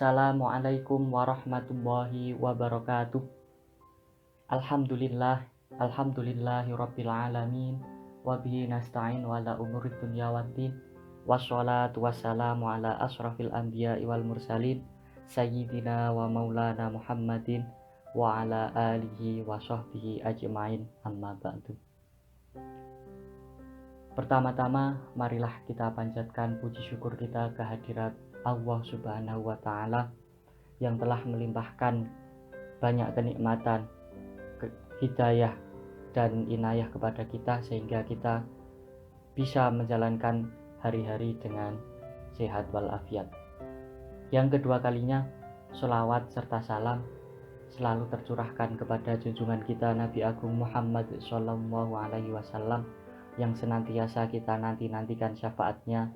Assalamualaikum warahmatullahi wabarakatuh. Alhamdulillahirabbil alamin wa bihi nasta'in wa ala umurid dunya waddin. Wassalatu wassalamu ala asrafil anbiya'i wal mursalin sayyidina wa maulana Muhammadin wa ala alihi wa sahbihi ajmain, amma ba'du. Pertama-tama marilah kita panjatkan puji syukur kita kehadirat Allah Subhanahu wa Ta'ala yang telah melimpahkan banyak kenikmatan, hidayah dan inayah kepada kita sehingga kita bisa menjalankan hari-hari dengan sehat walafiat. Yang kedua kalinya, sholawat serta salam selalu tercurahkan kepada junjungan kita Nabi Agung Muhammad Sallallahu Alaihi Wasallam yang senantiasa kita nantikan syafaatnya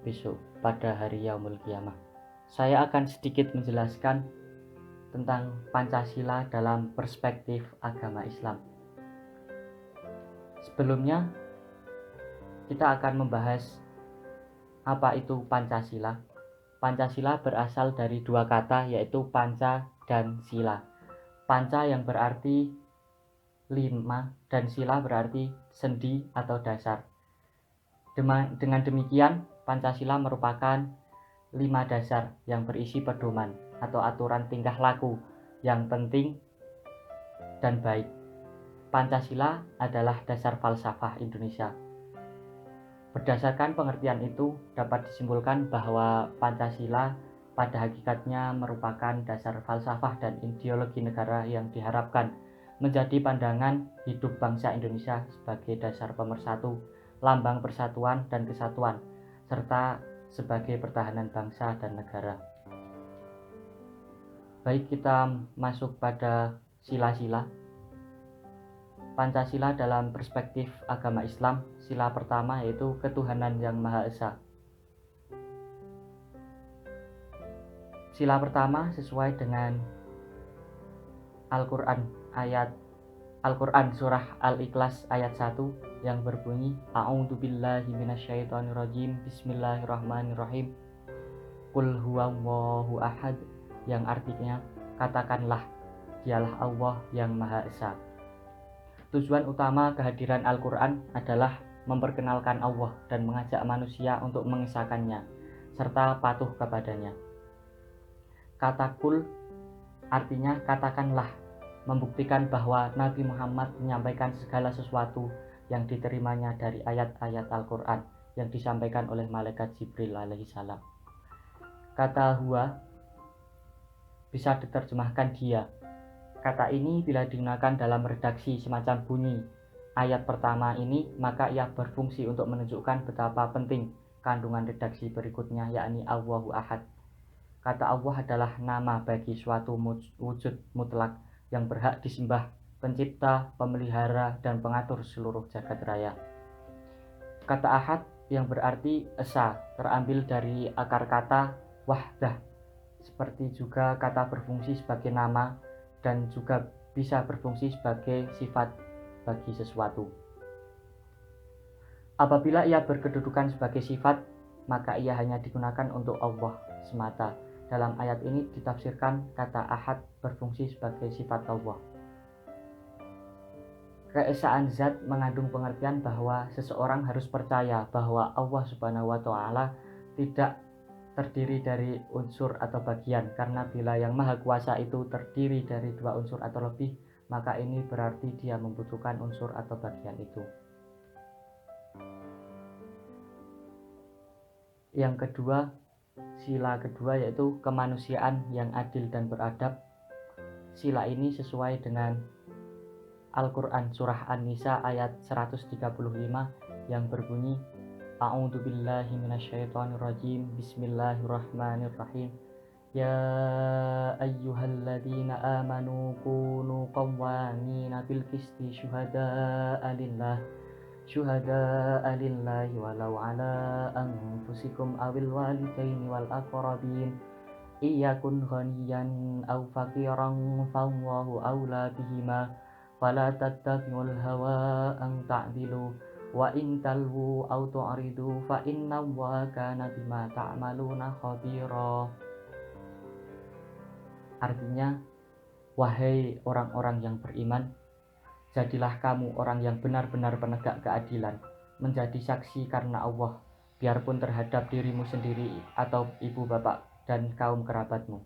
besok pada hari Yaumul Qiyamah. Saya akan sedikit menjelaskan tentang Pancasila dalam perspektif agama Islam. Sebelumnya, kita akan membahas apa itu Pancasila. Pancasila berasal dari dua kata, yaitu panca dan sila. Panca yang berarti 5 dan sila berarti sendi atau dasar. Dengan demikian, Pancasila merupakan 5 dasar yang berisi pedoman atau aturan tingkah laku yang penting dan baik. Pancasila adalah dasar falsafah Indonesia. Berdasarkan pengertian itu, dapat disimpulkan bahwa Pancasila pada hakikatnya merupakan dasar falsafah dan ideologi negara yang diharapkan menjadi pandangan hidup bangsa Indonesia sebagai dasar pemersatu, lambang persatuan dan kesatuan, serta sebagai pertahanan bangsa dan negara. Baik, kita masuk pada sila-sila. Pancasila dalam perspektif agama Islam, sila pertama yaitu ketuhanan yang Maha Esa. Sila pertama sesuai dengan Al-Quran surah Al-Ikhlas ayat 1 yang berbunyi A'udzubillahi minasyaitonirrajim Bismillahirrahmanirrahim Qul huwallahu ahad, yang artinya katakanlah dialah Allah yang Maha Esa. Tujuan utama kehadiran Al-Quran adalah memperkenalkan Allah dan mengajak manusia untuk mengesahkannya serta patuh kepadanya. Kata Qul artinya katakanlah, membuktikan bahwa Nabi Muhammad menyampaikan segala sesuatu yang diterimanya dari ayat-ayat Al-Quran yang disampaikan oleh malaikat Jibril alaihissalam. Kata huwa bisa diterjemahkan dia. Kata ini bila digunakan dalam redaksi semacam bunyi ayat pertama ini, maka ia berfungsi untuk menunjukkan betapa penting kandungan redaksi berikutnya, yakni Allahu Ahad. Kata Allah adalah nama bagi suatu wujud mutlak yang berhak disembah, pencipta, pemelihara, dan pengatur seluruh jagat raya. Kata ahad yang berarti esa terambil dari akar kata wahdah, seperti juga kata berfungsi sebagai nama dan juga bisa berfungsi sebagai sifat bagi sesuatu. Apabila ia berkedudukan sebagai sifat, maka ia hanya digunakan untuk Allah semata. Dalam ayat ini ditafsirkan kata ahad berfungsi sebagai sifat Allah. Keesaan zat mengandung pengertian bahwa seseorang harus percaya bahwa Allah Subhanahu wa Ta'ala tidak terdiri dari unsur atau bagian, karena bila yang maha kuasa itu terdiri dari 2 unsur atau lebih, maka ini berarti dia membutuhkan unsur atau bagian itu. Yang kedua, sila kedua yaitu kemanusiaan yang adil dan beradab. Sila ini sesuai dengan Al-Quran surah An-Nisa ayat 135 yang berbunyi A'udzubillahi minasyaitonirrajim Bismillahirrahmanirrahim Ya ayyuhalladzina amanu kunu qawwamina bil qisti syuhada'a lillahi walau ala anfusikum awil walidaini wal aqrabin iyakun ghaniyan aw faqiran fallahu awla bihima fala tattabi'ul hawa an ta'dilu wa in talwu aw tu'ridu fa innallaha kana bima ta'maluna khabira. Artinya, wahai orang-orang yang beriman, jadilah kamu orang yang benar-benar penegak keadilan, menjadi saksi karena Allah, biarpun terhadap dirimu sendiri atau ibu bapak dan kaum kerabatmu.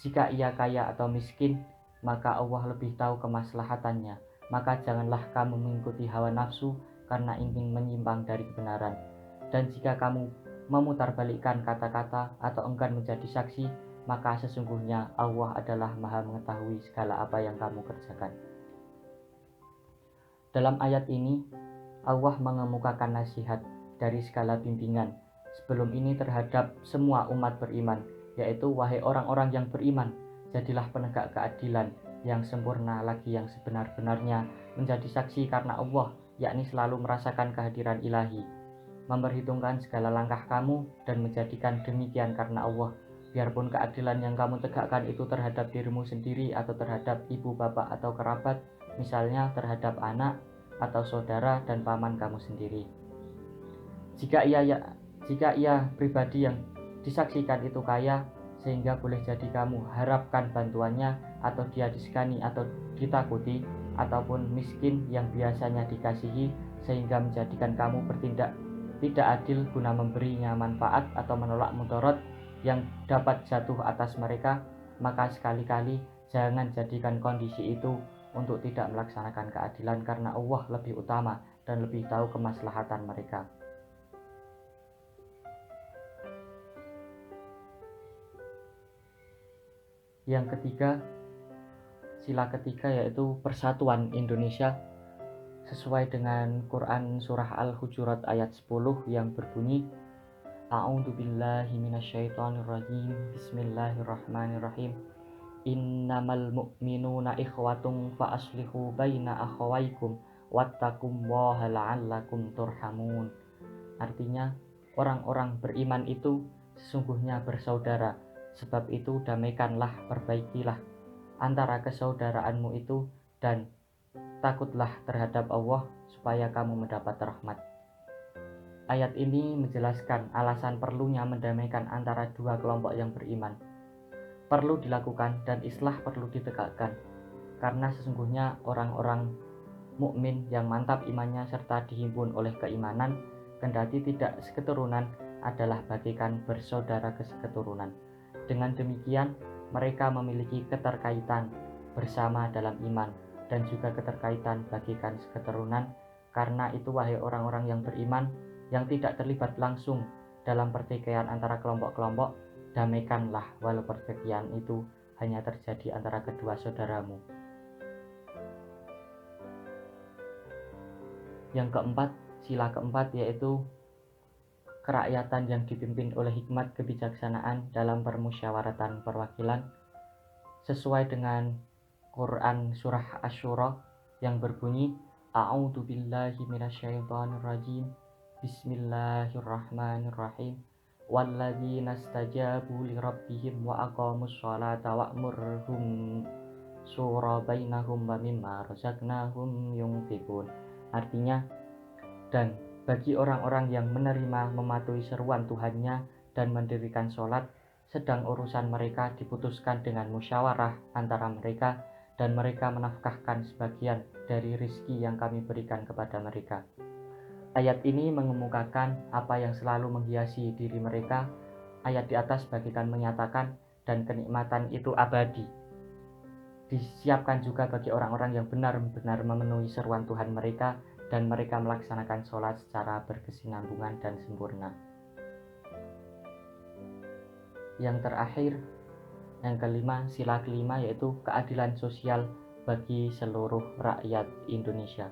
Jika ia kaya atau miskin, maka Allah lebih tahu kemaslahatannya. Maka janganlah kamu mengikuti hawa nafsu karena ingin menyimpang dari kebenaran. Dan jika kamu memutarbalikkan kata-kata atau enggan menjadi saksi, maka sesungguhnya Allah adalah Maha mengetahui segala apa yang kamu kerjakan. Dalam ayat ini, Allah mengemukakan nasihat dari segala bimbingan sebelum ini terhadap semua umat beriman, yaitu wahai orang-orang yang beriman, jadilah penegak keadilan yang sempurna lagi yang sebenar-benarnya, menjadi saksi karena Allah, yakni selalu merasakan kehadiran ilahi, memperhitungkan segala langkah kamu dan menjadikan demikian karena Allah. Biarpun keadilan yang kamu tegakkan itu terhadap dirimu sendiri atau terhadap ibu bapak atau kerabat, misalnya terhadap anak atau saudara dan paman kamu sendiri. Jika ia pribadi yang disaksikan itu kaya sehingga boleh jadi kamu harapkan bantuannya, atau dia disegani atau ditakuti, ataupun miskin yang biasanya dikasihi sehingga menjadikan kamu bertindak tidak adil guna memberinya manfaat atau menolak mudarat yang dapat jatuh atas mereka, maka sekali-kali jangan jadikan kondisi itu untuk tidak melaksanakan keadilan, karena Allah lebih utama dan lebih tahu kemaslahatan mereka. Yang ketiga, sila ketiga yaitu persatuan Indonesia sesuai dengan Quran surah Al-Hujurat ayat 10 yang berbunyi, A'udzubillahi minasyaitonirrajim, Bismillahirrahmanirrahim, Innamal mu'minuna ikhwatung fa aslihu baina akhawaikum wattaqullaha la'allakum turhamun. Artinya, orang-orang beriman itu sesungguhnya bersaudara, sebab itu damaikanlah, perbaikilah antara kesaudaraanmu itu, dan takutlah terhadap Allah supaya kamu mendapat rahmat. Ayat ini menjelaskan alasan perlunya mendamaikan antara dua kelompok yang beriman. Perlu dilakukan dan islah perlu ditegakkan, karena sesungguhnya orang-orang mukmin yang mantap imannya serta dihimpun oleh keimanan, kendati tidak seketurunan, adalah bagaikan bersaudara keseketurunan. Dengan demikian, mereka memiliki keterkaitan bersama dalam iman dan juga keterkaitan bagaikan seketurunan. Karena itu, wahai orang-orang yang beriman yang tidak terlibat langsung dalam pertikaian antara kelompok-kelompok, damaikanlah walau pertikaian itu hanya terjadi antara kedua saudaramu. Yang keempat, sila keempat yaitu kerakyatan yang dipimpin oleh hikmat kebijaksanaan dalam permusyawaratan perwakilan sesuai dengan Quran surah Asy-Syura yang berbunyi, A'udzubillahi minasyaitonirrajim, Bismillahirrahmanirrahim, walladzina stajabu lirabbihim wa aqamus sholata wa'murhum syura bainahum wa mimma razaqnahum yunfiqun. Artinya, dan bagi orang-orang yang menerima mematuhi seruan Tuhannya dan mendirikan sholat, sedang urusan mereka diputuskan dengan musyawarah antara mereka, dan mereka menafkahkan sebagian dari rizki yang kami berikan kepada mereka. Ayat ini mengemukakan apa yang selalu menghiasi diri mereka. Ayat di atas bagikan menyatakan dan kenikmatan itu abadi. Disiapkan juga bagi orang-orang yang benar-benar memenuhi seruan Tuhan mereka dan mereka melaksanakan sholat secara berkesinambungan dan sempurna. Yang terakhir, yang kelima, sila kelima yaitu keadilan sosial bagi seluruh rakyat Indonesia.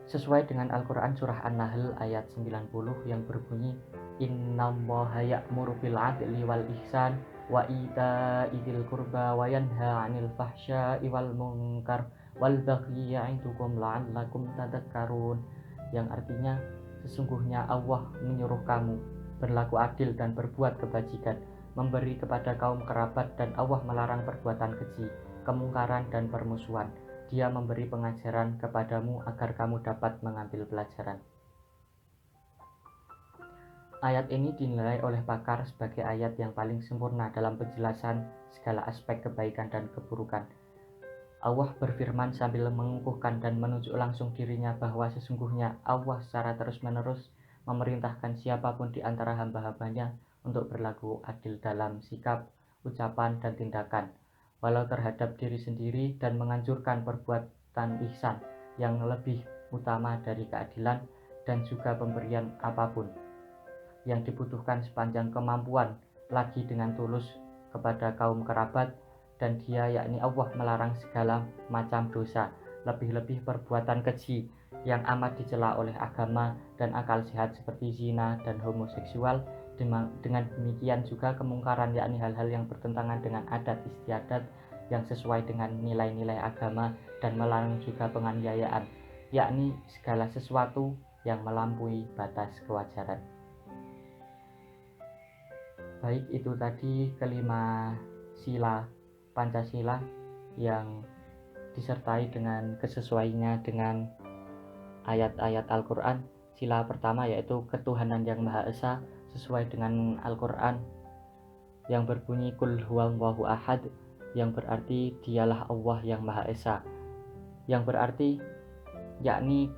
Sesuai dengan Al-Quran surah An-Nahl ayat 90 yang berbunyi, Innallaha ya'muru bil 'adli wal ihsan wa ita'i dzil qurba wa yanha 'anil fahsya'i wal munkar wal baghi ya'idukum la'allakum tadhakkarun, yang artinya sesungguhnya Allah menyuruh kamu berlaku adil dan berbuat kebajikan, memberi kepada kaum kerabat, dan Allah melarang perbuatan keji, kemungkaran dan permusuhan. Dia memberi pengajaran kepadamu agar kamu dapat mengambil pelajaran. Ayat ini dinilai oleh pakar sebagai ayat yang paling sempurna dalam penjelasan segala aspek kebaikan dan keburukan. Allah berfirman sambil mengukuhkan dan menunjuk langsung dirinya bahwa sesungguhnya Allah secara terus-menerus memerintahkan siapapun di antara hamba-hambanya untuk berlaku adil dalam sikap, ucapan, dan tindakan, walau terhadap diri sendiri, dan menganjurkan perbuatan ihsan yang lebih utama dari keadilan dan juga pemberian apapun yang dibutuhkan sepanjang kemampuan, lagi dengan tulus kepada kaum kerabat, dan Dia yakni Allah melarang segala macam dosa, lebih-lebih perbuatan keji yang amat dicela oleh agama dan akal sehat seperti zina dan homoseksual. Dengan demikian juga kemungkaran, yakni hal-hal yang bertentangan dengan adat istiadat yang sesuai dengan nilai-nilai agama, dan melarang juga penganiayaan, yakni segala sesuatu yang melampaui batas kewajaran. Baik, itu tadi kelima sila Pancasila yang disertai dengan kesesuaiannya dengan ayat-ayat Al-Quran. Sila pertama yaitu ketuhanan yang Maha Esa sesuai dengan Al-Quran yang berbunyi Qul huwallahu ahad, yang berarti dialah Allah yang Maha Esa, yang berarti yakni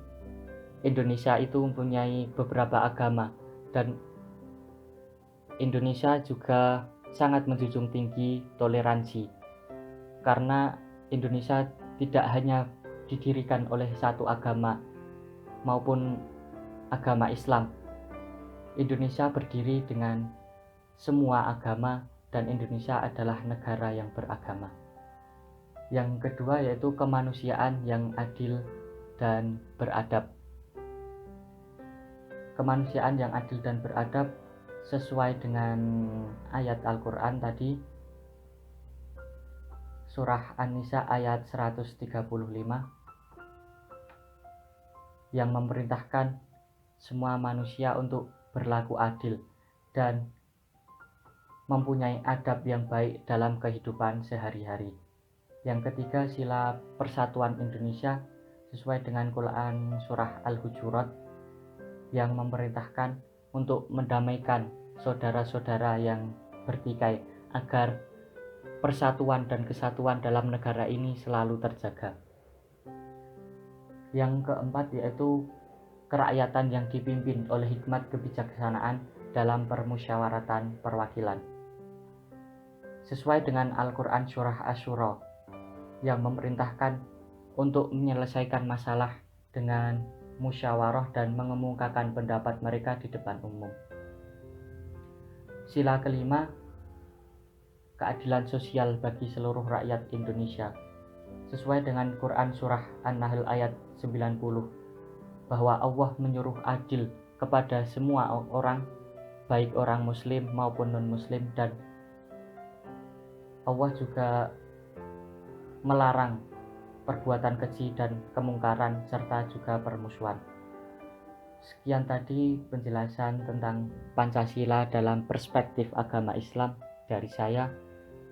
Indonesia itu mempunyai beberapa agama, dan Indonesia juga sangat menjunjung tinggi toleransi, karena Indonesia tidak hanya didirikan oleh satu agama maupun agama Islam. Indonesia berdiri dengan semua agama, dan Indonesia adalah negara yang beragama. Yang kedua yaitu kemanusiaan yang adil dan beradab. Kemanusiaan yang adil dan beradab sesuai dengan ayat Al-Quran tadi, surah An-Nisa ayat 135, yang memerintahkan semua manusia untuk berlaku adil dan mempunyai adab yang baik dalam kehidupan sehari-hari. Yang ketiga, sila persatuan Indonesia sesuai dengan Quran surah Al-Hujurat, yang memerintahkan untuk mendamaikan saudara-saudara yang bertikai agar persatuan dan kesatuan dalam negara ini selalu terjaga. Yang keempat yaitu kerakyatan yang dipimpin oleh hikmat kebijaksanaan dalam permusyawaratan perwakilan sesuai dengan Al-Quran surah Asy-Syura, yang memerintahkan untuk menyelesaikan masalah dengan musyawarah dan mengemukakan pendapat mereka di depan umum. Sila kelima, keadilan sosial bagi seluruh rakyat Indonesia sesuai dengan Quran surah An-Nahl ayat 90, bahwa Allah menyuruh adil kepada semua orang, baik orang muslim maupun non-muslim, dan Allah juga melarang perbuatan keji dan kemungkaran serta juga permusuhan. Sekian tadi penjelasan tentang Pancasila dalam perspektif agama Islam dari saya.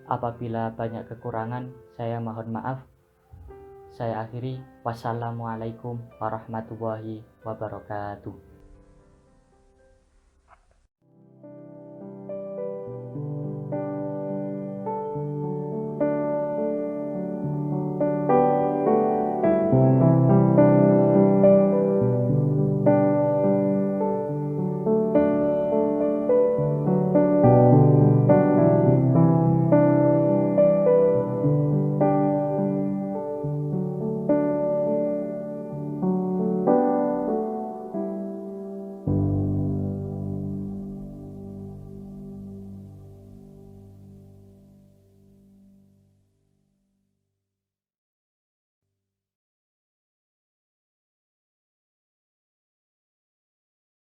Apabila banyak kekurangan, saya mohon maaf. Saya akhiri. Wassalamualaikum warahmatullahi wabarakatuh.